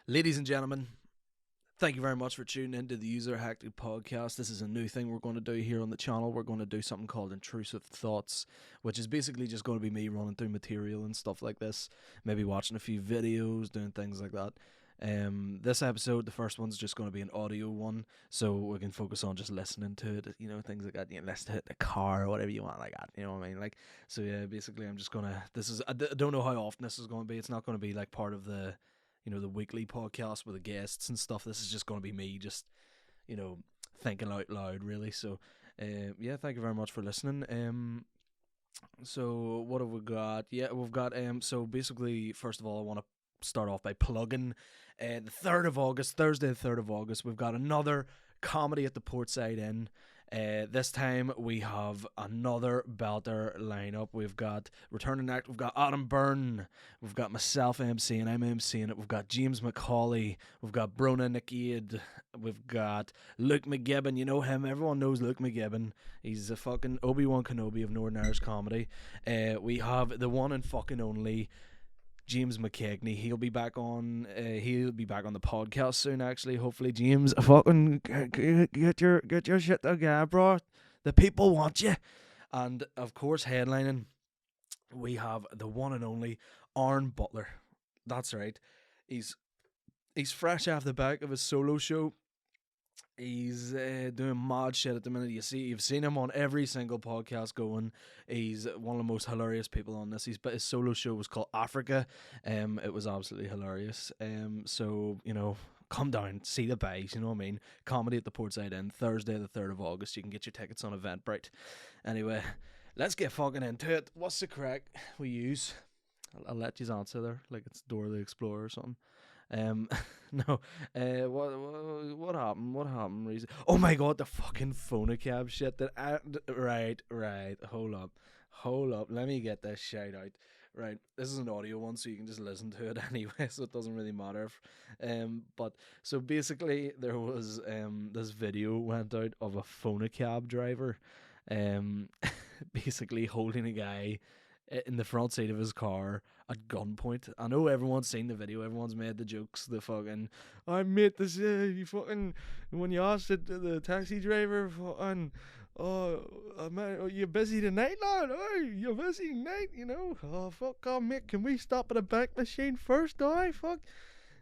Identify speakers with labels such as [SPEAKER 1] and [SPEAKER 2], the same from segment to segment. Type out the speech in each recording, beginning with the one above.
[SPEAKER 1] Ladies and gentlemen, thank you very much for tuning into the User Hectic Podcast. This is a new thing we're going to do here on the channel. We're going to do something called Intrusive Thoughts, which is basically just going to be me running through material and stuff like this, maybe watching a few videos, doing things like that. This episode, the first one's just going to be an audio one, so we can focus on just listening to it, things like that. You can listen to it in the car or whatever you want like that, you know what I mean? So yeah, basically I'm just going to, I don't know how often this is going to be. It's not going to be like part of the weekly podcast with the guests and stuff. This is just going to be me just, thinking out loud, really. So, yeah, thank you very much for listening. So what have we got? Yeah, we've got, so basically, first of all, I want to start off by plugging the 3rd of August, Thursday the 3rd of August, we've got another comedy at the Portside Inn. This time we have another belter lineup. We've got returning act. We've got Adam Byrne. We've got myself MCing. I'm MCing it. We've got James McCauley. We've got Brona Nikiad. We've got Luke McGibbon. You know him. Everyone knows Luke McGibbon. He's a fucking Obi-Wan Kenobi of Northern Irish comedy. We have the one and fucking only James McKegney. He'll be back on the podcast soon, actually. Hopefully, James, fucking get your shit together, bro. The people want you. And of course, headlining, we have the one and only Aaron Butler. That's right. He's fresh off the back of his solo show. He's doing mad shit at the minute. You've seen him on every single podcast going. He's one of the most hilarious people on this. His solo show was called Africa. It was absolutely hilarious. So come down, see the bays. You know what I mean? Comedy at the Portside Inn, Thursday the 3rd of August. You can get your tickets on Eventbrite. Anyway, let's get fucking into it. What's the crack we use? I'll let you answer there, like it's Dora the Explorer or something. No. What happened? What happened? Oh my god, the fucking FONA cab shit. Right. Hold up. Let me get this shout out. Right, this is an audio one, so you can just listen to it anyway. So it doesn't really matter. But so basically, there was this video went out of a FONA cab driver, basically holding a guy in the front seat of his car at gunpoint. I know everyone's seen the video, everyone's made the jokes, the fucking, I made this, you fucking, when you asked the taxi driver, fucking, man, are you busy tonight, lad? Oh, you're busy tonight, oh, fuck, oh, mate, can we stop at a bank machine first, fuck.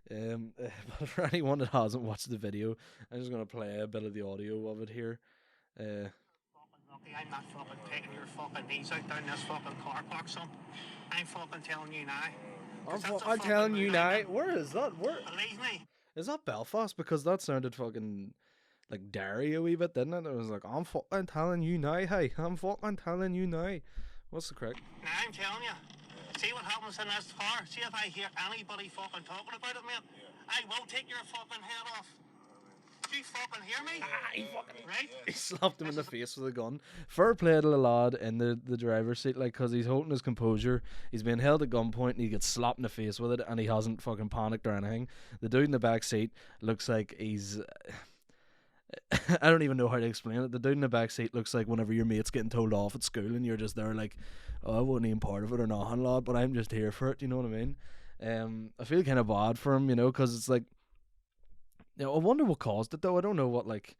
[SPEAKER 1] But for anyone that hasn't watched the video, I'm just going to play a bit of the audio of it here.
[SPEAKER 2] I'm not fucking taking your fucking knees out down this fucking car park, son. I'm fucking telling you now.
[SPEAKER 1] I'm telling you now. Where is that? Where?
[SPEAKER 2] Believe me.
[SPEAKER 1] Is that Belfast? Because that sounded fucking like Derry a wee bit, didn't it? It was like, I'm fucking telling you now, hey. I'm fucking telling you now. What's the crack?
[SPEAKER 2] Now I'm telling you. See what happens in this car? See if I hear anybody fucking talking about it, mate. I won't take your fucking head off. Do you fucking hear me?
[SPEAKER 1] He slapped him in the face with a gun. Fair play to the lad in the driver's seat, like, because he's holding his composure. He's being held at gunpoint and he gets slapped in the face with it, and he hasn't fucking panicked or anything. The dude in the back seat looks like he's I don't even know how to explain it. The dude in the back seat looks like whenever your mate's getting told off at school and you're just there like, oh, I wasn't even part of it or nothing, lad, but I'm just here for it, you know what I mean? I feel kind of bad for him, because it's like, I wonder what caused it though. I don't know what, like,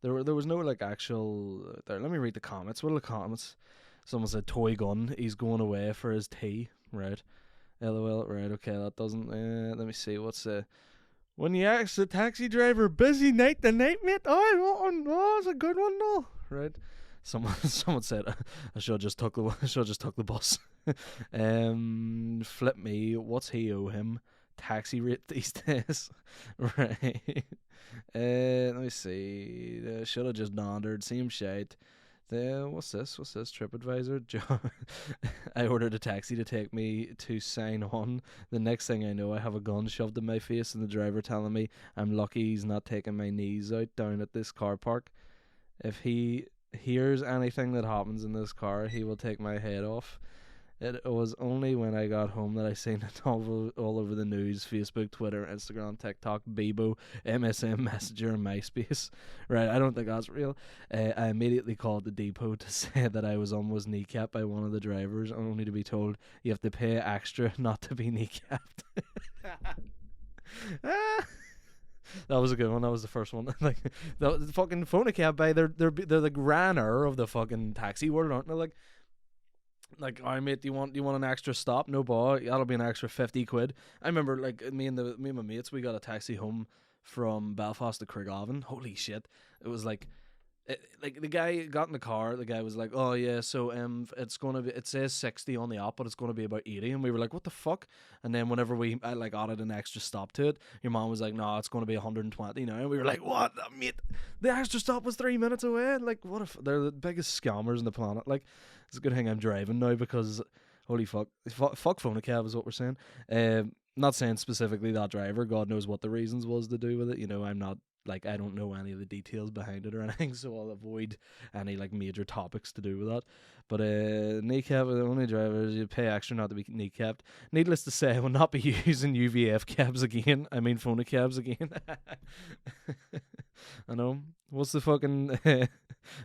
[SPEAKER 1] there was no like actual there. Let me read the comments. What are the comments? Someone said toy gun. He's going away for his tea. Right. LOL. Right. Okay. That doesn't. Let me see. What's when you ask the taxi driver, busy night the night, mate. Oh, it's a good one though. Right. Someone said I should just took the bus. Flip me. What's he owe him? Taxi rate these days. Right. Let me see. Should have just nodded. Seems shite. What's this? TripAdvisor. I ordered a taxi to take me to sign on. The next thing I know, I have a gun shoved in my face and the driver telling me I'm lucky he's not taking my knees out down at this car park. If he hears anything that happens in this car, he will take my head off. It was only when I got home that I seen it all over the news, Facebook, Twitter, Instagram, TikTok, Bebo, MSN Messenger, and MySpace. Right, I don't think that's real. I immediately called the depot to say that I was almost kneecapped by one of the drivers, only to be told you have to pay extra not to be kneecapped. That was a good one. That was the first one. Like the fucking FONA cab by they're the Ryanair of the fucking taxi world, aren't they? Like, all right, mate, do you want an extra stop? No, boy, that'll be an extra 50 quid. I remember, like, me and my mates, we got a taxi home from Belfast to Craigavon. Holy shit! It was like the guy got in the car. The guy was like, "Oh yeah, so it's gonna be. It says 60 on the app, but it's gonna be about 80." And we were like, "What the fuck?" And then whenever I like added an extra stop to it, your mom was like, "No, it's gonna be 120 now." And we were like, "What, mate? The extra stop was 3 minutes away." Like, what if they're the biggest scammers on the planet? Like, it's a good thing I'm driving now because, holy fuck, fuck phone a cab is what we're saying. Not saying specifically that driver. God knows what the reasons was to do with it. You know, I'm not. Like, I don't know any of the details behind it or anything, so I'll avoid any like major topics to do with that. But kneecap are the only drivers you pay extra not to be kneecapped. Needless to say, I will not be using UVF cabs again. I mean phone cabs again. I know. What's the fucking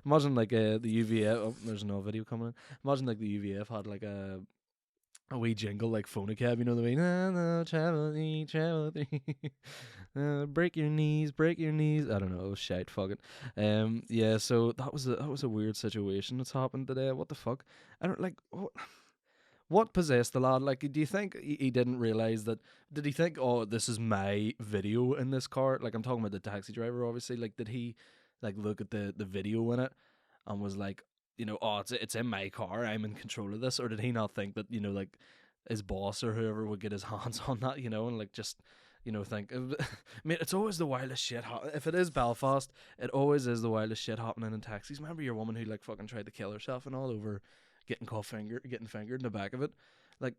[SPEAKER 1] imagine like the UVF? Oh, there's no video coming in. Imagine like the UVF had like a wee jingle like phone cab, you know what I mean? No, travel thee. Break your knees. I don't know, shite, fuck it. Yeah, so that was a weird situation that's happened today. What the fuck? I don't like what possessed the lad? Like, do you think he didn't realize that? Did he think, oh, this is my video in this car? Like, I'm talking about the taxi driver, obviously. Like, did he like look at the video in it and was like, you know, oh, it's in my car, I'm in control of this? Or did he not think that, you know, like his boss or whoever would get his hands on that, you know, and like just, you know, think, I mean, it's always the wildest shit. If it is Belfast, it always is the wildest shit happening in taxis. Remember your woman who like fucking tried to kill herself and all over getting fingered in the back of it? Like,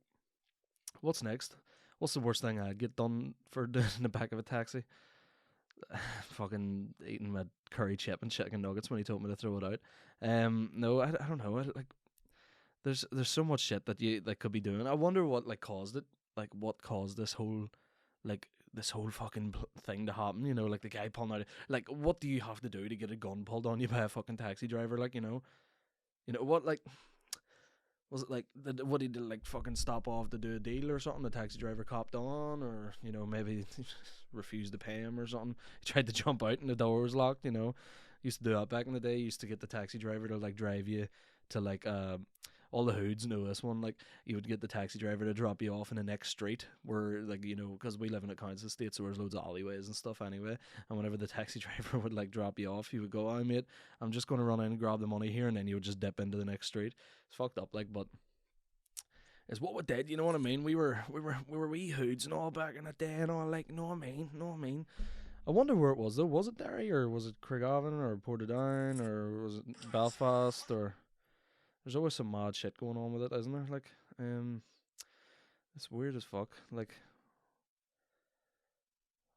[SPEAKER 1] what's next? What's the worst thing I'd get done for doing in the back of a taxi? Fucking eating my curry chip and chicken nuggets when he told me to throw it out. No, I don't know. Like, there's so much shit that you like could be doing. I wonder what like caused it. Like, what caused this whole fucking thing to happen? You know, like the guy pulling out. Like, what do you have to do to get a gun pulled on you by a fucking taxi driver? Like, you know what? Like, was it like what he did? Like, fucking stop off to do a deal or something? The taxi driver copped on, or you know, maybe refused to pay him or something. He tried to jump out and the door was locked. You know, used to do that back in the day. Used to get the taxi driver to like drive you to like all the hoods know this one. Like, you would get the taxi driver to drop you off in the next street where, like, you know, because we live in a council estate, so there's loads of alleyways and stuff anyway. And whenever the taxi driver would like drop you off, he would go, "Oh mate, I'm just going to run in and grab the money here," and then you would just dip into the next street. It's fucked up, like, but it's what we did. You know what I mean? We were wee hoods and all back in the day and all, like, know what I mean? I wonder where it was though. Was it Derry or was it Craigavon or Portadown or was it Belfast? Or there's always some mad shit going on with it, isn't there? Like, it's weird as fuck. Like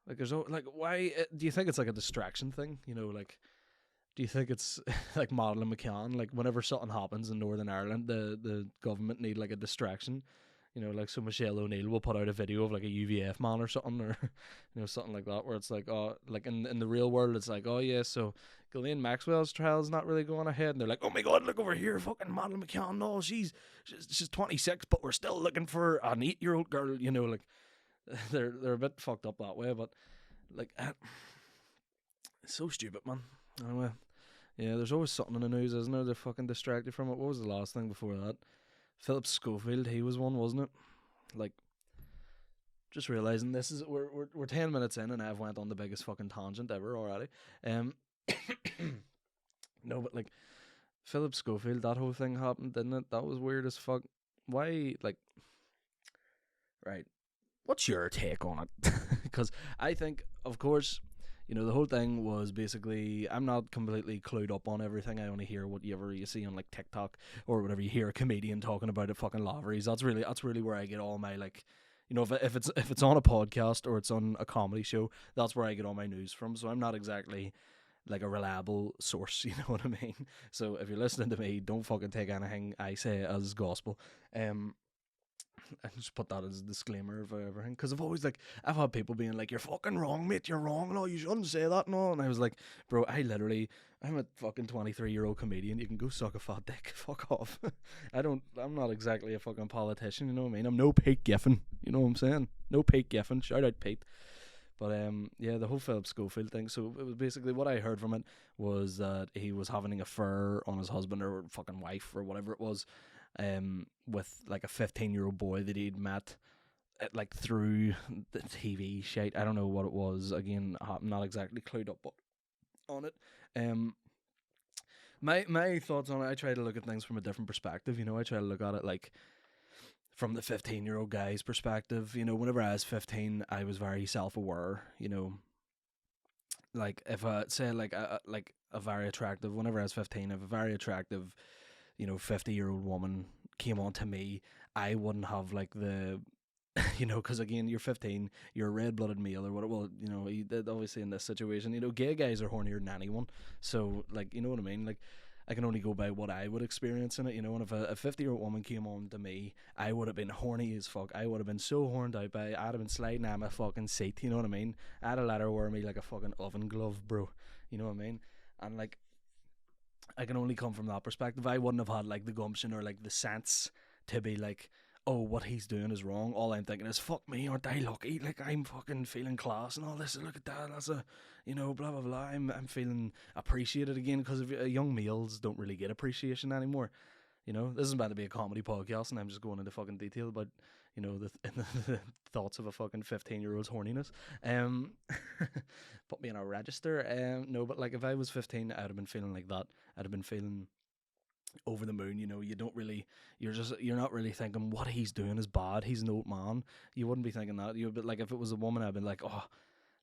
[SPEAKER 1] there's like, why do you think it's like a distraction thing? You know, like, do you think it's like Madeleine McCann? Like, whenever something happens in Northern Ireland, the government need like a distraction. You know, like, so Michelle O'Neill will put out a video of like a UVF man or something, or you know, something like that, where it's like, oh, like in the real world, it's like, oh yeah, so Ghislaine Maxwell's trial's not really going ahead, and they're like, oh my god, look over here, fucking Madeleine McCann, no, she's 26, but we're still looking for an 8-year-old girl. You know, like, they're a bit fucked up that way, but like, it's so stupid, man. Anyway, yeah, there's always something in the news, isn't there? They're fucking distracted from it. What was the last thing before that? Philip Schofield, he was one, wasn't it? Like, just realizing this is we're 10 minutes in and I've went on the biggest fucking tangent ever already. No, but like, Philip Schofield, that whole thing happened, didn't it? That was weird as fuck. Why, like, right? What's your take on it? Because I think, of course, you know, the whole thing was basically, I'm not completely clued up on everything. I only hear whatever you see on like TikTok or whatever you hear a comedian talking about at fucking Lavery's. That's really where I get all my, like, you know, if it's on a podcast or it's on a comedy show, that's where I get all my news from. So I'm not exactly like a reliable source, you know what I mean? So if you're listening to me, don't fucking take anything I say as gospel. I just put that as a disclaimer of everything, because I've had people being like, "You're fucking wrong, mate, you're wrong, no, you shouldn't say that, no," and I was like, bro, I'm a fucking 23-year-old comedian, you can go suck a fat dick, fuck off. I'm not exactly a fucking politician, you know what I mean? I'm no Pete Giffen, you know what I'm saying? No Pete Giffen, shout out Pete. But yeah, the whole Philip Schofield thing. So it was basically what I heard from it was that he was having an affair on his husband or fucking wife or whatever it was, with like a 15-year-old boy that he'd met, like through the TV shite. I don't know what it was. Again, I'm not exactly clued up on it. My thoughts on it. I try to look at things from a different perspective. You know, I try to look at it like from the 15-year-old guy's perspective. You know, whenever I was 15, I was very self-aware. You know, like if I say like a very attractive. Whenever I was 15, if a very attractive, 50-year-old woman came on to me, I wouldn't have like the because again, you're 15, you're a red-blooded male or what. Well, obviously in this situation, gay guys are hornier than anyone. So, like, you know what I mean? Like, I can only go by what I would experience in it, And if a 50-year-old woman came on to me, I would have been horny as fuck. I would have been so horned out by it. I'd have been sliding out my fucking seat. You know what I mean? I'd have let her wear me like a fucking oven glove, bro. You know what I mean? And like, I can only come from that perspective. I wouldn't have had like the gumption or like the sense to be like, oh, what he's doing is wrong. All I'm thinking is, fuck me, aren't I lucky? Like, I'm fucking feeling class and all this. Look at that. That's a, blah, blah, blah. I'm feeling appreciated again, because young males don't really get appreciation anymore. This is about to be a comedy podcast and I'm just going into fucking detail about, the thoughts of a fucking 15-year-old's horniness. Put me in a register. No, but like if I was 15, I'd have been feeling like that. I'd have been feeling over the moon. You don't really, you're not really thinking what he's doing is bad, he's an old man. You wouldn't be thinking that. But like if it was a woman, I'd been like, oh,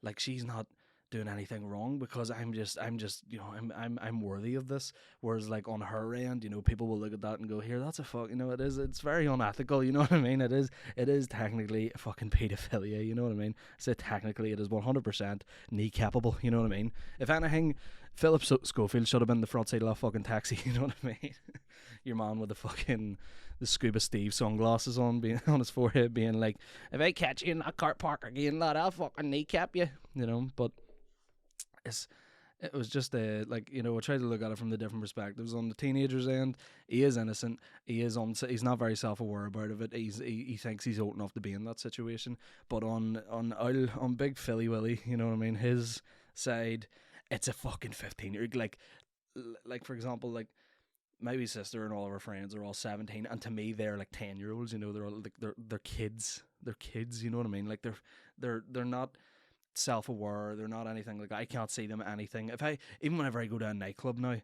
[SPEAKER 1] like she's not doing anything wrong, because I'm just I'm worthy of this. Whereas like on her end, people will look at that and go, here, that's a fuck, it's very unethical. You know what I mean? It is technically a fucking pedophilia. You know what I mean? So technically it is 100% kneecapable. You know what I mean? If anything, Philip Schofield should have been the front seat of that fucking taxi. You know what I mean? Your man with the Scuba Steve sunglasses on, being on his forehead, being like, if I catch you in that car park again, lad, I'll fucking kneecap you. But it was just I tried to look at it from the different perspectives. On the teenager's end, he is innocent. He's not very self-aware about it. He thinks he's old enough to be in that situation. But on Big Philly Willy, you know what I mean, his side, it's a fucking 15-year, like for example, like my wee sister and all of her friends are all 17, and to me they're like 10-year-olds. They're all like they're kids. They're kids. You know what I mean? Like they're not self-aware. They're not anything. Like I can't see them anything. Even whenever I go to a nightclub now,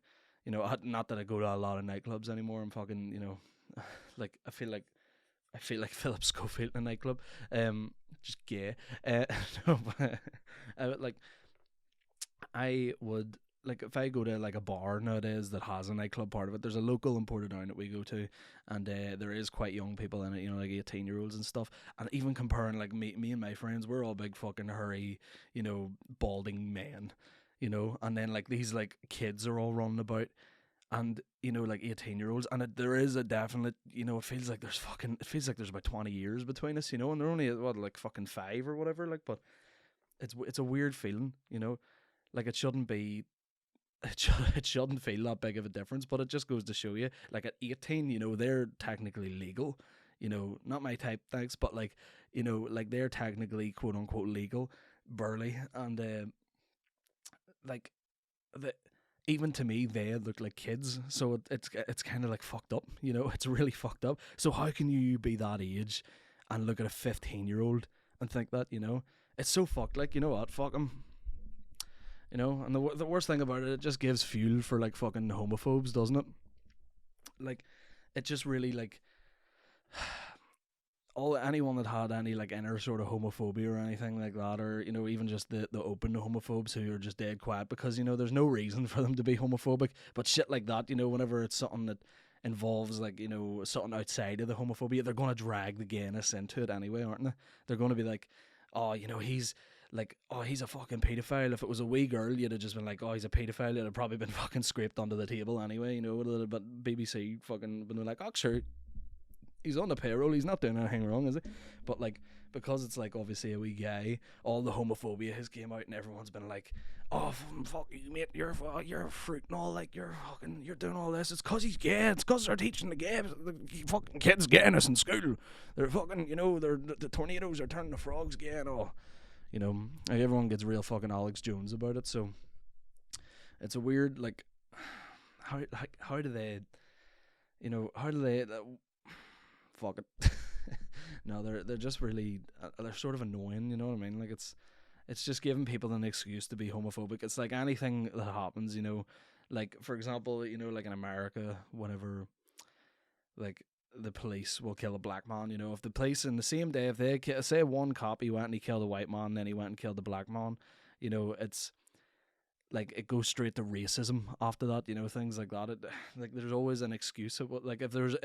[SPEAKER 1] not that I go to a lot of nightclubs anymore. I'm fucking like I feel like Philip Schofield in a nightclub. Just gay. No, but I would, like, if I go to like a bar nowadays that has a nightclub part of it, there's a local in Portadown that we go to, and there is quite young people in it, like 18-year-olds and stuff. And even comparing like me and my friends, we're all big fucking hairy, balding men, and then like these like kids are all running about, and like 18-year-olds, and there is a definite, it feels like there's about 20 years between us, and they're only like fucking 5 or whatever, like, but it's a weird feeling, like it shouldn't be. It shouldn't feel that big of a difference, but it just goes to show you, like at 18, they're technically legal, not my type, thanks, but like, like they're technically quote unquote legal, barely, and like even to me they look like kids, so it's kind of like fucked up, it's really fucked up. So how can you be that age and look at a 15-year-old and think that, it's so fucked. Like, you know what, fuck them. And the worst thing about it just gives fuel for like fucking homophobes, doesn't it? Like, it just really like anyone that had any like inner sort of homophobia or anything like that, or even just the open homophobes who are just dead quiet because there's no reason for them to be homophobic, but shit like that, whenever it's something that involves like something outside of the homophobia, they're going to drag the gayness into it anyway, aren't they? They're going to be like, oh, he's like, oh, he's a fucking paedophile. If it was a wee girl, you'd have just been like, oh, he's a paedophile. It'd have probably been fucking scraped under the table anyway, but BBC fucking been like, oh, sure, he's on the payroll, he's not doing anything wrong, is he? But like, because it's like obviously a wee guy, all the homophobia has came out and everyone's been like, oh, fuck you, mate, you're a fruit and all, like, you're doing all this, it's cause he's gay, it's cause they're teaching the gay fucking kids gayness in school, they're fucking, the tornadoes are turning the frogs gay and all. You know, like everyone gets real fucking Alex Jones about it. So it's a weird, like, how do they, you know, how do they, fuck it. No, they're just really, they're sort of annoying. You know what I mean? Like it's just giving people an excuse to be homophobic. It's like anything that happens, you know, like for example, you know, like in America, whenever like the police will kill a black man, you know, if the police in the same day, if they say one cop, he went and he killed a white man, then he went and killed a black man, you know, it's like it goes straight to racism after that, you know, things like that. Like there's always an excuse. Like if there's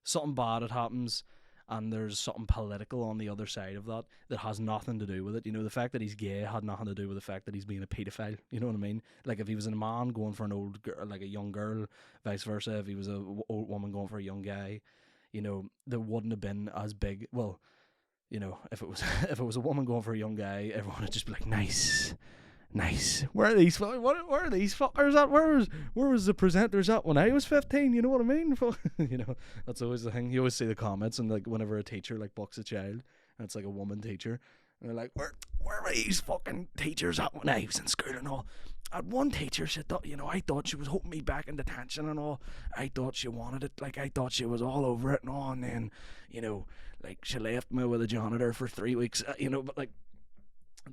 [SPEAKER 1] something bad that happens and there's something political on the other side of that that has nothing to do with it. You know, the fact that he's gay had nothing to do with the fact that he's being a paedophile. You know what I mean? Like if he was a man going for an old girl, like a young girl, vice versa. If he was a old woman going for a young guy, you know, there wouldn't have been as big. Well, you know, if it was a woman going for a young guy, everyone would just be like, nice. Where are these? Where are these fuckers at? Where was the presenters at when I was 15? You know what I mean? You know, that's always the thing. You always see the comments, and like whenever a teacher like bucks a child, and it's like a woman teacher, and they're like, where were these fucking teachers at when I was in school and all? I had one teacher said that, you know, I thought she was holding me back in detention and all. I thought she wanted it, like I thought she was all over it and all, and then, you know, like she left me with a janitor for 3 weeks, you know, but like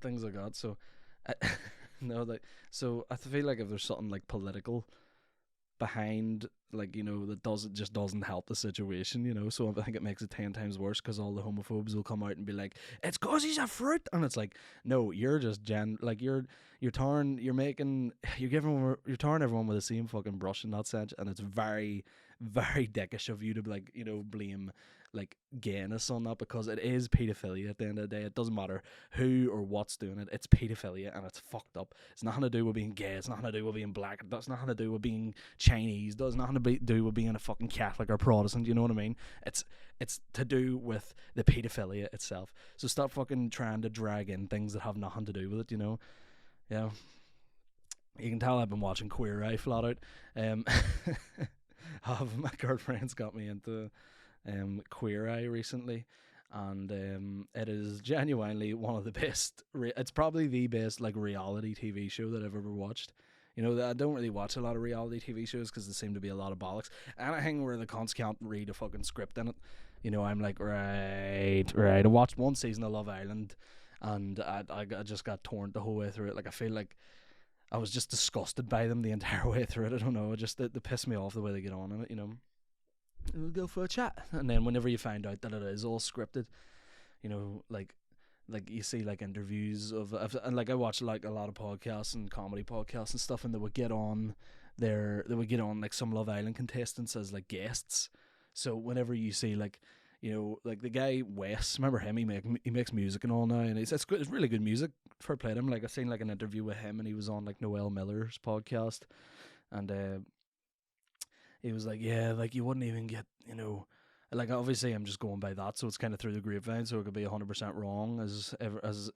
[SPEAKER 1] things like that. So. No, like, so I feel like if there's something like political behind, like, you know, that doesn't help the situation, you know. So I think it makes it 10 times worse because all the homophobes will come out and be like, it's cause he's a fruit, and it's like, no, you're just you're tarring everyone with the same fucking brush in that sense, and it's very, very dickish of you to like, you know, blame like gayness on that, because it is paedophilia at the end of the day. It doesn't matter who or what's doing it, it's paedophilia, and it's fucked up. It's nothing to do with being gay, it's nothing to do with being black, it's nothing to do with being Chinese, it does nothing to do with being a fucking Catholic or Protestant, you know what I mean? It's to do with the paedophilia itself. So stop fucking trying to drag in things that have nothing to do with it, you know? Yeah. You can tell I've been watching Queer Eye flat out. My girlfriend's got me into Queer Eye recently, and it is genuinely one of the best. It's probably the best like reality TV show that I've ever watched. You know, I don't really watch a lot of reality TV shows because there seem to be a lot of bollocks. Anything where the cons can't read a fucking script in it, you know, I'm like, right. I watched one season of Love Island, and I just got torn the whole way through it. Like I feel like I was just disgusted by them the entire way through it. I don't know, they piss me off the way they get on in it, you know. We'll go for a chat, and then whenever you find out that it is all scripted, you know, like you see like interviews and like I watch like a lot of podcasts and comedy podcasts and stuff, and they would get on like some Love Island contestants as like guests. So whenever you see like, you know, like the guy Wes, remember him? He makes music and all now, and it's good. It's really good music. Fair play to him. Like I seen like an interview with him, and he was on like Noel Miller's podcast, and he was like, yeah, like you wouldn't even get, you know, like obviously I'm just going by that, so it's kind of through the grapevine, so it could be 100% wrong as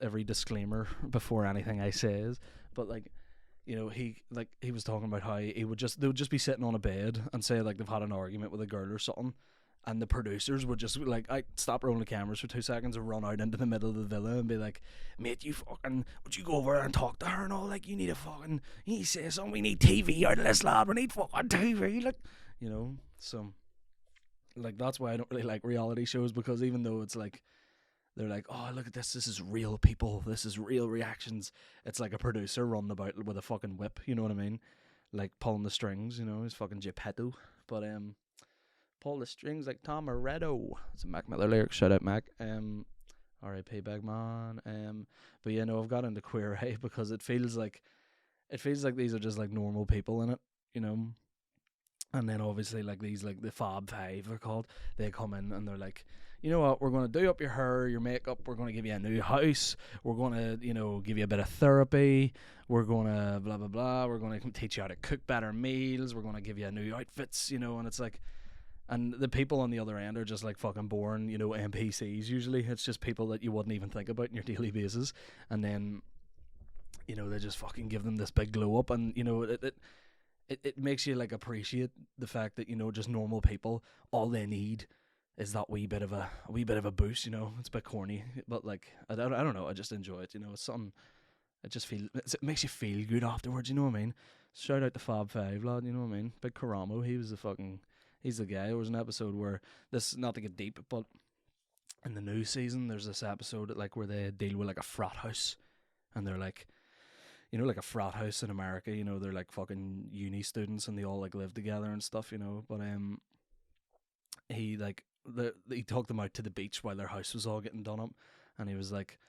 [SPEAKER 1] every disclaimer before anything I says. But like, you know, he was talking about how they would just be sitting on a bed and say like they've had an argument with a girl or something, and the producers would just like, I stop rolling the cameras for 2 seconds and run out into the middle of the villa and be like, mate, would you go over and talk to her and all? Like, you need to say something. We need TV out of this, lad. We need fucking TV. Like, you know, so like that's why I don't really like reality shows, because even though it's like they're like, oh, look at this is real people, this is real reactions, it's like a producer running about with a fucking whip, you know what I mean? Like pulling the strings, you know, he's fucking Geppetto. But pull the strings like Tom Moretto. It's a Mac Miller lyric. Shout out Mac. R.I.P. Bagman. But yeah, no, I've got into Queer Eye because it feels like these are just like normal people in it, you know. And then obviously like these, like the Fab Five are called, they come in and they're like, you know what, we're going to do up your hair, your makeup, we're going to give you a new house, we're going to, you know, give you a bit of therapy, we're going to blah blah blah, we're going to teach you how to cook better meals, we're going to give you new outfits, you know. And it's like, and the people on the other end are just like fucking boring, you know, NPCs usually. It's just people that you wouldn't even think about on your daily basis. And then, you know, they just fucking give them this big glow up, and, you know, it makes you like appreciate the fact that, you know, just normal people, all they need is that wee bit of a boost, you know. It's a bit corny, but like I don't know, I just enjoy it, you know. It's something. It makes you feel good afterwards, you know what I mean? Shout out to Fab Five, lad, you know what I mean? Big Karamo, he's the guy. There was an episode where, this, not to get deep, but in the new season there's this episode like where they deal with like a frat house, and they're like, you know, like a frat house in America, you know, they're like fucking uni students and they all like live together and stuff, you know. But he like he took them out to the beach while their house was all getting done up, and he was like,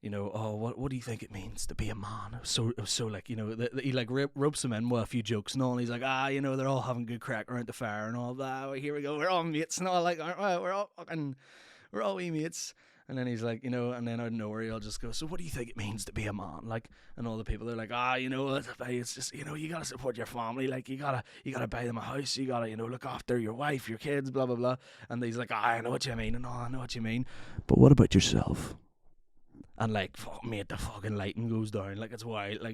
[SPEAKER 1] you know, oh, what do you think it means to be a man? It was so like, you know, he like ropes them in with a few jokes and all, and he's like, you know, they're all having good crack around the fire and all that. Here we go, we're all mates and all, like, aren't we? We're all wee mates. And then he's like, you know, and then out of nowhere he'll just go, so what do you think it means to be a man? Like, and all the people are like, you know, it's just, you know, you gotta support your family, like you gotta buy them a house, you gotta, you know, look after your wife, your kids, blah blah blah. And he's like, I know what you mean, and all, I know what you mean, but what about yourself? And like, fuck, mate, the fucking lighting goes down, like it's wild, like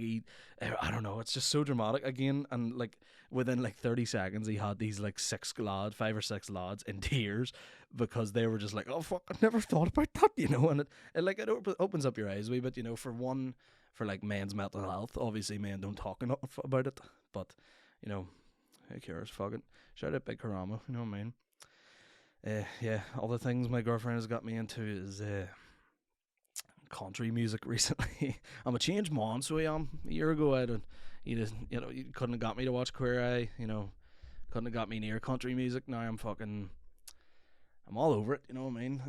[SPEAKER 1] I don't know, it's just so dramatic again. And like within like 30 seconds he had these like 5 or 6 lads in tears, because they were just like, oh fuck, I never thought about that, you know. And it opens up your eyes a wee bit, you know, for like men's mental health. Obviously men don't talk enough about it, but you know, who cares, fuck it. Shout out Big Karamo, you know what I mean. Yeah, all the things my girlfriend has got me into is country music recently. I'm a changed man, so I am. A year ago you couldn't have got me to watch Queer Eye, you know, couldn't have got me near country music. Now I'm all over it, you know what I mean?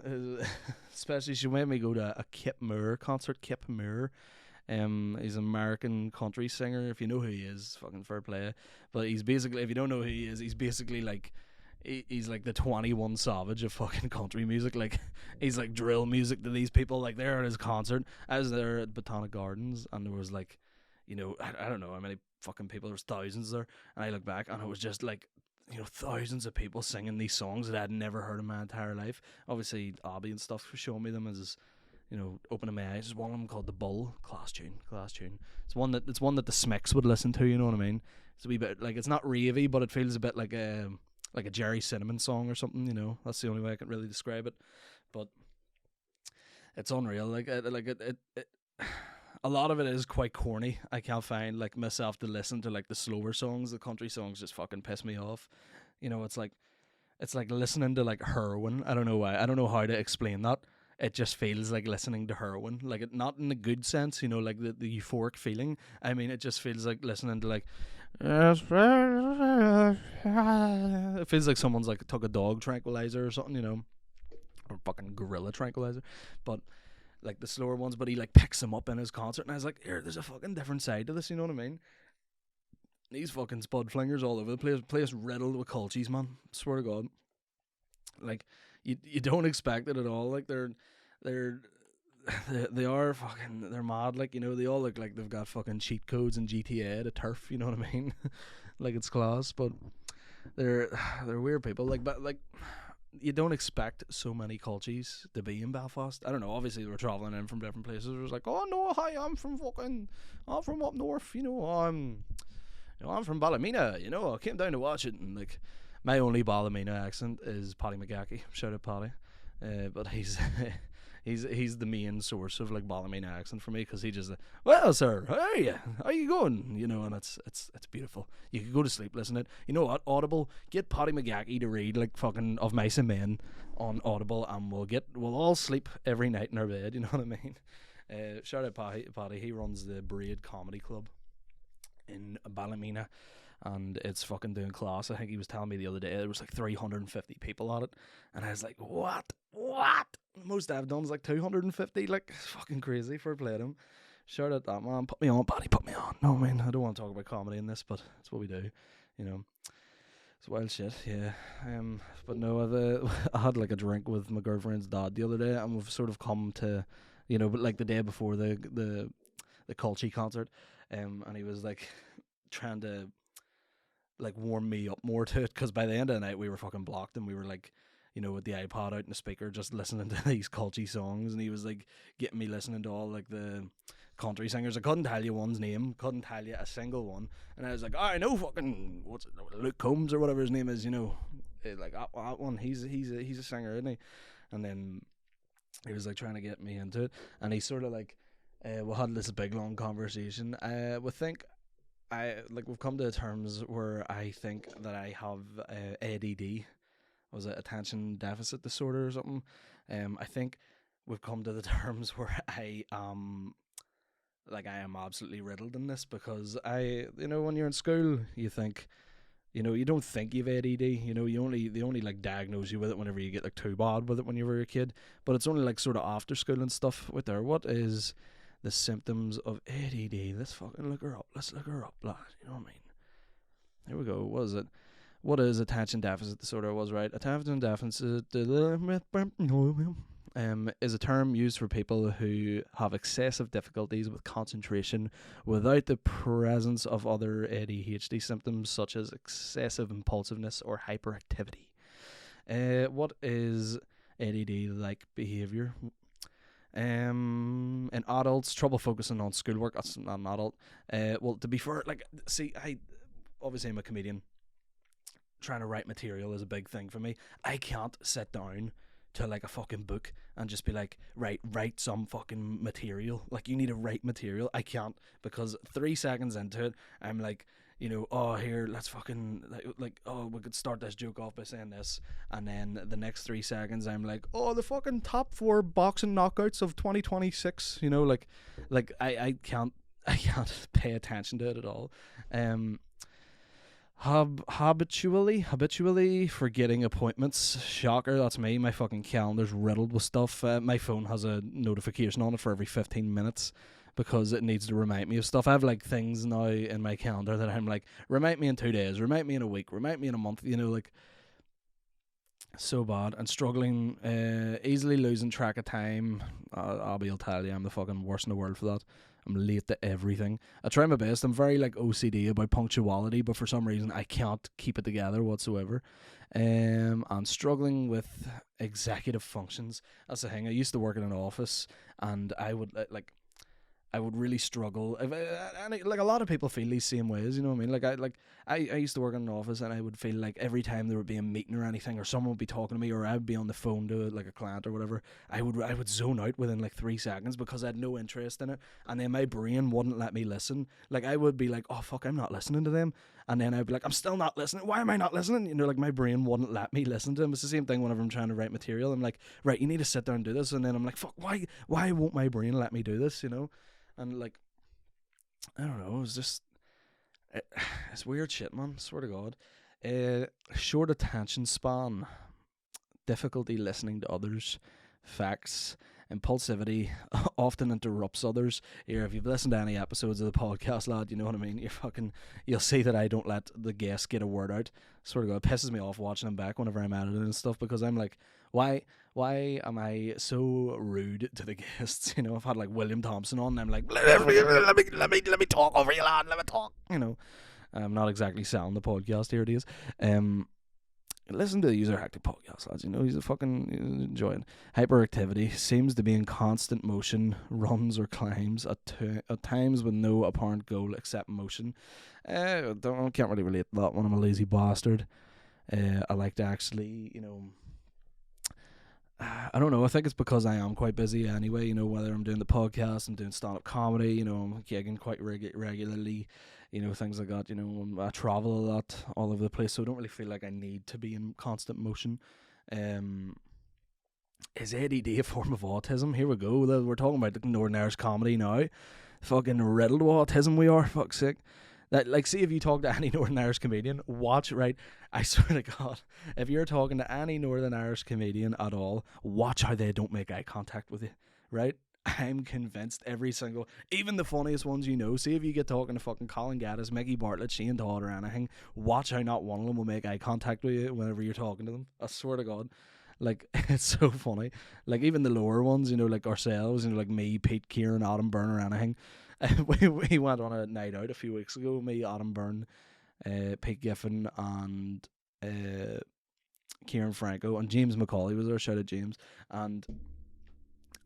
[SPEAKER 1] Especially she made me go to a Kip Moore concert. Kip Moore, he's an American country singer. If you know who he is, fucking fair play. But he's basically, if you don't know who he is, he's basically like, he's like the 21 Savage of fucking country music. Like, he's like drill music to these people. Like, they're at his concert. I was there at Botanic Gardens, and there was like, you know, I don't know how many fucking people, there was thousands there, and I look back and it was just like, you know, thousands of people singing these songs that I'd never heard in my entire life. Obviously Abby and stuff was showing me them as, you know, opening my eyes. There's one of them called The Bull. Class tune. It's one that the Smicks would listen to, you know what I mean? It's a wee bit like, it's not ravey, but it feels a bit like a Jerry Cinnamon song or something, you know. That's the only way I can really describe it. But it's unreal. Like it a lot of it is quite corny. I can't find like myself to listen to like the slower songs. The country songs just fucking piss me off. You know, it's like listening to like heroin. I don't know why. I don't know how to explain that. It just feels like listening to heroin. Like, it, not in a good sense, you know, like the euphoric feeling. I mean, it just feels like listening to like, it feels like someone's like took a dog tranquilizer or something, you know, or fucking gorilla tranquilizer. But like the slower ones, but he like picks them up in his concert, and I was like, here, there's a fucking different side to this, you know what I mean? These fucking spud flingers all over the place riddled with culchies, man. Swear to God. Like, you don't expect it at all. Like, they are fucking, they're mad. Like, you know, they all look like they've got fucking cheat codes in GTA to turf, you know what I mean? Like, it's class, but they're weird people. Like, but like, you don't expect so many culchies to be in Belfast. I don't know, obviously they were travelling in from different places. It was like, oh no, hi, I'm from up north, you know, I'm from Ballymena, you know, I came down to watch it. And like, my only Ballymena accent is Paddy McGackie. Shout out Paddy. But he's he's the main source of like Ballymena accent for me, because he just, well sir, how are you? How you going? You know, and it's beautiful. You could go to sleep listening to it. You know what? Audible, get Paddy McGackie to read like fucking Of Mice and Men on Audible, and we'll all sleep every night in our bed. You know what I mean? Shout out Paddy. He runs the Braid Comedy Club in Ballymena, and it's fucking doing class. I think he was telling me the other day there was like 350 people at it, and I was like, what? Most I've done is like 250. Like, it's fucking crazy for playing him. Shout out that man. Put me on, Paddy, put me on. No, I mean, I don't want to talk about comedy in this, but that's what we do, you know. It's wild shit, yeah. But no, I had like a drink with my girlfriend's dad the other day, and we've sort of come to, you know, but like the day before the Culchi concert, and he was like trying to like warm me up more to it, because by the end of the night we were fucking blocked, and we were like, you know, with the iPod out in the speaker just listening to these culty songs, and he was like getting me listening to all like the country singers. I couldn't tell you one's name, couldn't tell you a single one. And I was like, oh, I know fucking what's it, Luke Combs or whatever his name is, you know, like that one. He's a singer, isn't he? And then he was like trying to get me into it, and he sort of like we had this big long conversation. We've come to terms where I think that I have ADD. Was it attention deficit disorder or something? I think we've come to the terms where I am absolutely riddled in this, because when you're in school, you think, you don't think you've ADD. They only like diagnose you with it whenever you get like too bad with it when you were a kid. But it's only like sort of after school and stuff with there. What is the symptoms of ADD? Let's fucking look her up. Let's look her up, lad. You know what I mean? Here we go. What is it? What is attention deficit disorder? I was right. Attention deficit is a term used for people who have excessive difficulties with concentration without the presence of other ADHD symptoms such as excessive impulsiveness or hyperactivity. What is ADD-like behaviour? In adults, trouble focusing on schoolwork. That's not an adult. Well, to be fair, I'm a comedian. Trying to write material is a big thing for me. I can't sit down to like a fucking book and just be like, write some fucking material. Like, you need to write material. I can't, because 3 seconds into it, I'm like, oh, here, let's fucking, we could start this joke off by saying this. And then the next 3 seconds, I'm like, oh, the fucking top 4 boxing knockouts of 2026. I can't pay attention to it at all. Habitually forgetting appointments. Shocker, that's me. My fucking calendar's riddled with stuff. My phone has a notification on it for every 15 minutes because it needs to remind me of stuff. I have like things now in my calendar that I'm like, remind me in 2 days, remind me in a week, remind me in a month, so bad. And struggling, easily losing track of time. I'll tell you, I'm the fucking worst in the world for that. I'm late to everything. I try my best. I'm very like OCD about punctuality, but for some reason I can't keep it together whatsoever. I'm struggling with executive functions. That's the thing. I used to work in an office, and I would really struggle. And a lot of people feel these same ways, you know what I mean? I used to work in an office, and I would feel like every time there would be a meeting or anything, or someone would be talking to me, or I would be on the phone to like a client or whatever, I would zone out within like 3 seconds because I had no interest in it, and then my brain wouldn't let me listen. Like, I would be like, oh fuck, I'm not listening to them, and then I'd be like, I'm still not listening. Why am I not listening? Like, my brain wouldn't let me listen to them. It's the same thing whenever I'm trying to write material. I'm like, right, you need to sit there and do this, and then I'm like, fuck, why won't my brain let me do this? And like, I don't know, it's weird shit, man, swear to God. Short attention span, difficulty listening to others, facts, impulsivity, often interrupts others. Here, if you've listened to any episodes of the podcast, lad, you know what I mean, you'll see that I don't let the guests get a word out. Swear to God, it pisses me off watching them back whenever I'm editing and stuff, because I'm like, why am I so rude to the guests? I've had like William Thompson on, and I'm like, let me talk over you, lad. Let me talk. I'm not exactly selling the podcast here. It is. Listen to the User Hectic podcast, lads. He's enjoying. Hyperactivity, seems to be in constant motion, runs or climbs at times with no apparent goal except motion. Can't really relate to that one. I'm a lazy bastard. I like to actually, I don't know. I think it's because I am quite busy anyway. Whether I'm doing the podcast, I'm doing stand-up comedy. I'm gigging quite regularly. Things like that. I travel a lot all over the place, so I don't really feel like I need to be in constant motion. Is ADD a form of autism? Here we go. We're talking about the Northern Irish comedy now. Fucking riddled with autism we are. Fuck's sake. See, if you talk to any Northern Irish comedian, watch, right? I swear to God, if you're talking to any Northern Irish comedian at all, watch how they don't make eye contact with you, right? I'm convinced even the funniest ones, see if you get talking to fucking Colin Gaddis, Mickey Bartlett, Shane Todd or anything, watch how not one of them will make eye contact with you whenever you're talking to them. I swear to God. Like, it's so funny. Like, even the lower ones, like ourselves, like me, Pete, Kieran, Adam Byrne or anything. We went on a night out a few weeks ago, me, Adam Byrne, Pete Giffen and Kieran Franco, and James McCauley was there. Shout out James. And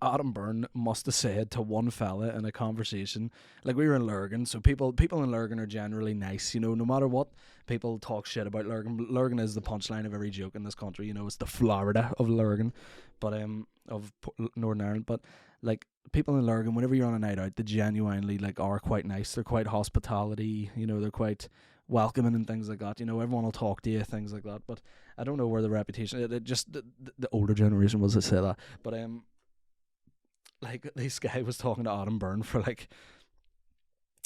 [SPEAKER 1] Adam Byrne must have said to one fella in a conversation, like we were in Lurgan, so people in Lurgan are generally nice, you know, no matter what. People talk shit about Lurgan. Lurgan is the punchline of every joke in this country, you know, it's the Florida of Lurgan, but of Northern Ireland. But like people in Lurgan, whenever you're on a night out, they genuinely like are quite nice. They're quite hospitality, you know, they're quite welcoming and things like that. You know, everyone will talk to you, things like that. But I don't know where the reputation. It just the older generation was to say that, but like this guy was talking to Adam Byrne for like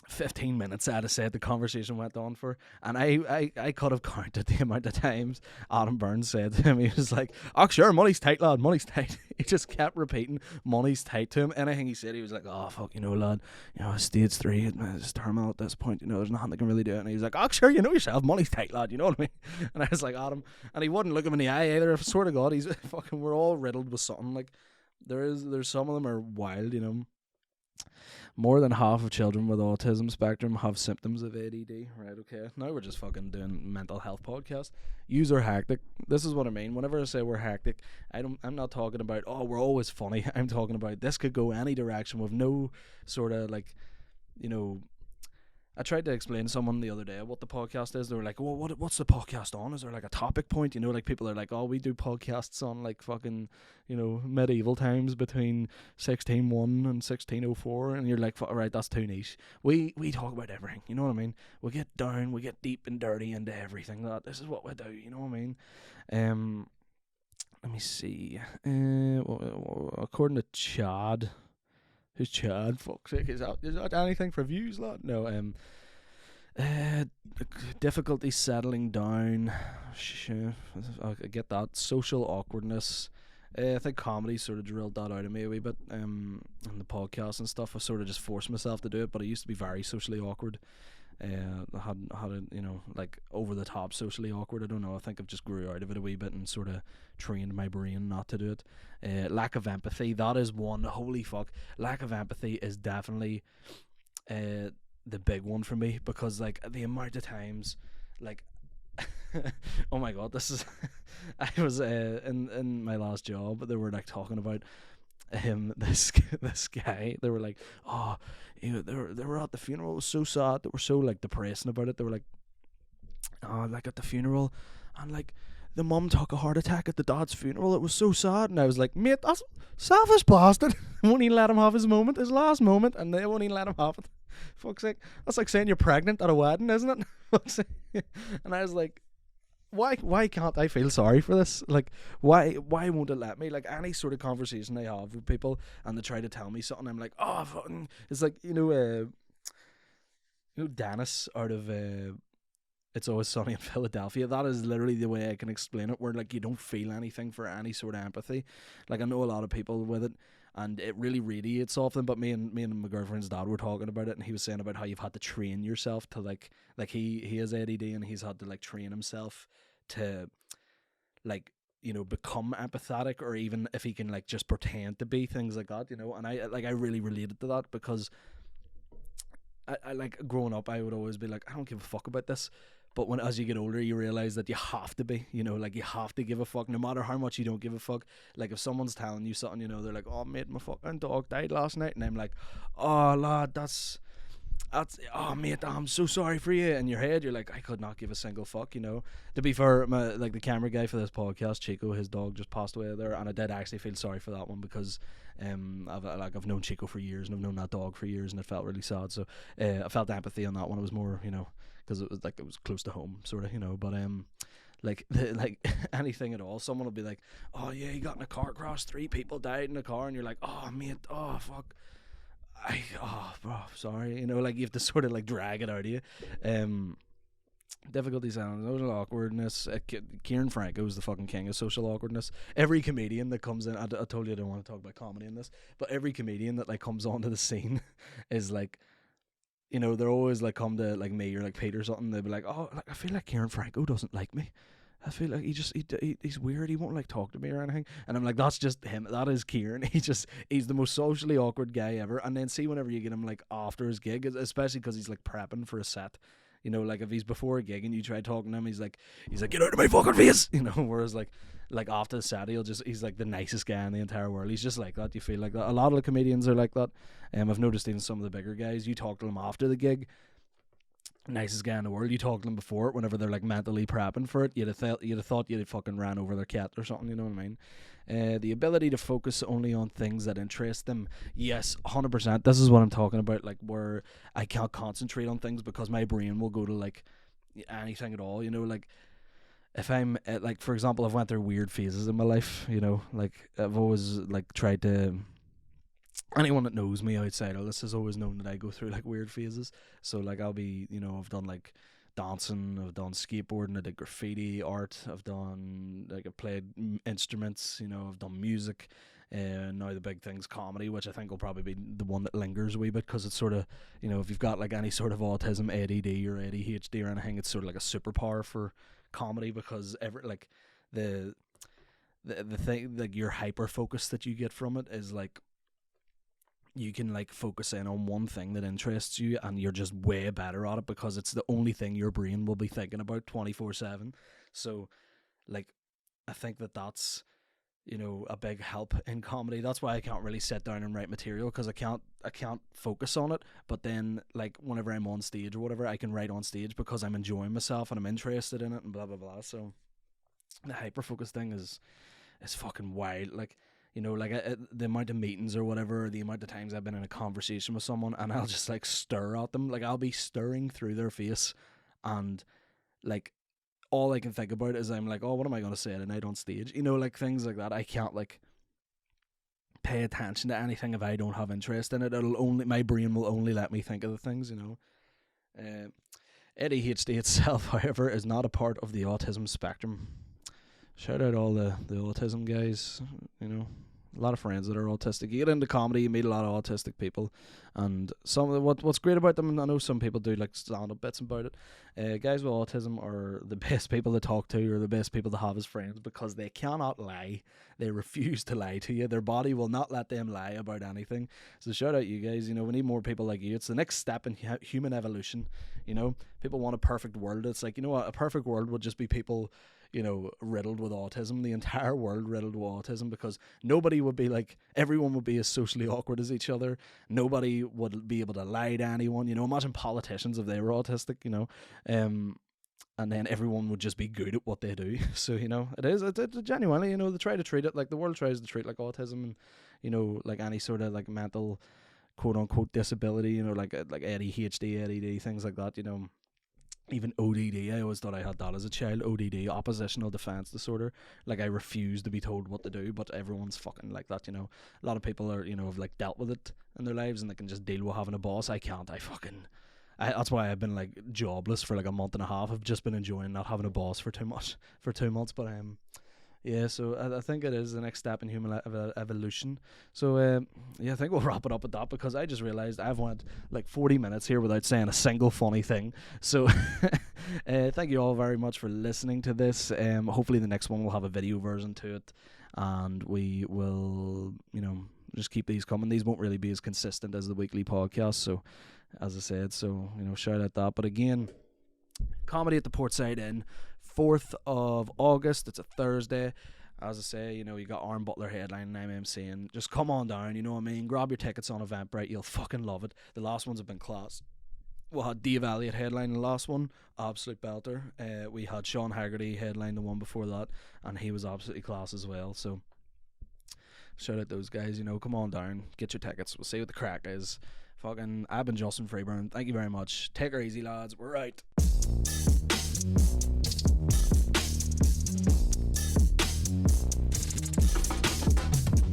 [SPEAKER 1] 15 minutes, I'd have said the conversation went on for, and I could have counted the amount of times Adam Byrne said to him, he was like, oh sure, money's tight lad, money's tight. He just kept repeating money's tight to him. Anything he said he was like, oh fuck, you know lad, you know, stage 3 it's terminal at this point, you know, there's nothing they can really do. And he was like, oh sure, you know yourself, money's tight lad, you know what I mean? And I was like, Adam, and he wouldn't look him in the eye either. I swear to God, he's fucking, we're all riddled with something. Like there's some of them are wild, you know. More than half of children with autism spectrum have symptoms of ADD. Right, okay. Now we're just fucking doing mental health podcast. Yous are hectic. This is what I mean. Whenever I say we're hectic, I'm not talking about, oh, we're always funny. I'm talking about this could go any direction with no sort of like, you know, I tried to explain to someone the other day what the podcast is. They were like, well, what's the podcast on? Is there like a topic point? You know, like people are like, oh, we do podcasts on like fucking, you know, medieval times between 1601 and 1604. And you're like, right, that's too niche. We talk about everything. You know what I mean? We get down, we get deep and dirty into everything. This is what we do. You know what I mean? Let me see. According to Chad. Who's Chad? Fuck's sake, is that anything for views, lad? No, difficulty settling down. I get that. Social awkwardness. I think comedy sort of drilled that out of me a wee bit. In the podcast and stuff, I sort of just forced myself to do it, but I used to be very socially awkward. I had a, you know, like over the top socially awkward. I don't know. I think I've just grew out of it a wee bit and sort of trained my brain not to do it. Lack of empathy. That is one. Holy fuck. Lack of empathy is definitely the big one for me, because like the amount of times, like, oh my god, this is. I was in my last job. They were like talking about this guy. They were like, oh, you know, they were at the funeral. It was so sad. They were so like depressing about it. They were like, oh, like at the funeral, and like the mum took a heart attack at the dad's funeral. It was so sad. And I was like, mate, that's selfish bastard. Won't even let him have his moment, his last moment, and they won't even let him have it. Fuck's sake. That's like saying you're pregnant at a wedding, isn't it? And I was like, why can't I feel sorry for this? Like, why won't it let me? Like, any sort of conversation I have with people and they try to tell me something, I'm like, oh, fucking. It's like, you know Dennis out of It's Always Sunny in Philadelphia. That is literally the way I can explain it, where like you don't feel anything for any sort of empathy. Like, I know a lot of people with it, and it really radiates off them. But me and my girlfriend's dad were talking about it, and he was saying about how you've had to train yourself to like he has ADD, and he's had to like train himself to like, you know, become empathetic, or even if he can like just pretend to be, things like that, you know. And I really related to that, because I like growing up, I would always be like, I don't give a fuck about this. But when as you get older, you realize that you have to be, you know, like you have to give a fuck, no matter how much you don't give a fuck. Like if someone's telling you something, you know, they're like, oh mate, my fucking dog died last night, and I'm like, oh lad, that's oh mate, I'm so sorry for you. In your head, you're like, I could not give a single fuck, you know. To be fair, like the camera guy for this podcast, Chico, his dog just passed away there, and I did actually feel sorry for that one, because I've known Chico for years, and I've known that dog for years, and it felt really sad. So I felt empathy on that one. It was more, you know, because it was close to home, sort of, you know. But like anything at all, someone will be like, oh yeah, he got in a car crash, 3 people died in a car, and you're like, oh mate, oh fuck, bro, sorry, you know, like you have to sort of like drag it out of you. Difficulty sounds, social awkwardness. Kieran Franco is the fucking king of social awkwardness. Every comedian that comes in, I told you I don't want to talk about comedy in this, but every comedian that like comes onto the scene is like, you know, they're always like come to like me or like Pete or something. They'll be like, oh, like I feel like Kieran Franco doesn't like me. I feel like he's weird. He won't like talk to me or anything. And I'm like, that's just him. That is Kieran. He's the most socially awkward guy ever. And then see, whenever you get him like after his gig, especially because he's like prepping for a set, You know, like if he's before a gig and you try talking to him, he's like, get out of my fucking face. You know, whereas like after the set, he's like the nicest guy in the entire world. He's just like that. You feel like that. A lot of the comedians are like that. I've noticed even some of the bigger guys. You talk to them after the gig, nicest guy in the world. You talk to them before it, whenever they're like mentally prepping for it, you'd have thought you'd have fucking ran over their cat or something. You know what I mean? The ability to focus only on things that interest them. Yes, 100%. This is what I'm talking about. Like where I can't concentrate on things because my brain will go to like anything at all. You know, like if I'm like, for example, I've went through weird phases in my life. You know, like I've always like tried to. Anyone that knows me outside of this has always known that I go through like weird phases. So like I'll be, you know, I've done like dancing, I've done skateboarding, I did graffiti art, I've played instruments, you know, I've done music. Now the big thing's comedy, which I think will probably be the one that lingers a wee bit because it's sort of, you know, if you've got like any sort of autism, ADD or ADHD or anything, it's sort of like a superpower for comedy because the thing, like your hyper focus that you get from it is like you can like focus in on one thing that interests you and you're just way better at it because it's the only thing your brain will be thinking about 24/7. So like I think that's, you know, a big help in comedy. That's why I can't really sit down and write material because I can't focus on it. But then like whenever I'm on stage or whatever, I can write on stage because I'm enjoying myself and I'm interested in it and blah blah blah. So the hyper focus thing is fucking wild. Like, you know, like the amount of meetings or whatever, or the amount of times I've been in a conversation with someone and I'll just like stare at them. Like I'll be staring through their face and like all I can think about is I'm like, oh, what am I going to say tonight on stage? You know, like things like that. I can't like pay attention to anything if I don't have interest in it. My brain will only let me think of the things, you know. ADHD itself, however, is not a part of the autism spectrum. Shout out all the autism guys, you know, a lot of friends that are autistic. You get into comedy, you meet a lot of autistic people, and what's great about them, and I know some people do like stand-up bits about it, guys with autism are the best people to talk to or the best people to have as friends because they cannot lie. They refuse to lie to you. Their body will not let them lie about anything. So shout out you guys, you know, we need more people like you. It's the next step in human evolution, you know. People want a perfect world. It's like, you know what, a perfect world would just be people, you know, riddled with autism, the entire world riddled with autism, because nobody would be like, everyone would be as socially awkward as each other. Nobody would be able to lie to anyone, you know. Imagine politicians if they were autistic, you know, and then everyone would just be good at what they do. So, you know, it genuinely, you know, they try to treat it like the world tries to treat like autism and, you know, like any sort of like mental quote unquote disability, you know, like ADHD, ADD, things like that, you know. Even ODD, I always thought I had that as a child. ODD, oppositional defense disorder. Like I refuse to be told what to do, but everyone's fucking like that, you know. A lot of people are, you know, have like dealt with it in their lives and they can just deal with having a boss. I can't. That's why I've been like jobless for like a month and a half. I've just been enjoying not having a boss for 2 months. But yeah, so I think it is the next step in human evolution. So yeah, I think we'll wrap it up at that because I just realised I've went like 40 minutes here without saying a single funny thing. So thank you all very much for listening to this. Hopefully the next one will have a video version to it, and we will, you know, just keep these coming. These won't really be as consistent as the weekly podcast. So as I said, so, you know, shout out that. But again, comedy at the Portside Inn, 4th of August. It's a Thursday. As I say, you know, you got Aaron Butler headlining and I'm MCing. Just come on down, you know what I mean? Grab your tickets on Eventbrite. You'll fucking love it. The last ones have been class. We had Dave Elliott headline the last one, absolute belter. We had Sean Haggerty headline the one before that, and he was absolutely class as well. So shout out those guys, you know, come on down, get your tickets. We'll see what the crack is. Fucking, I've been Justin Freeburn. Thank you very much. Take her easy, lads. We're out.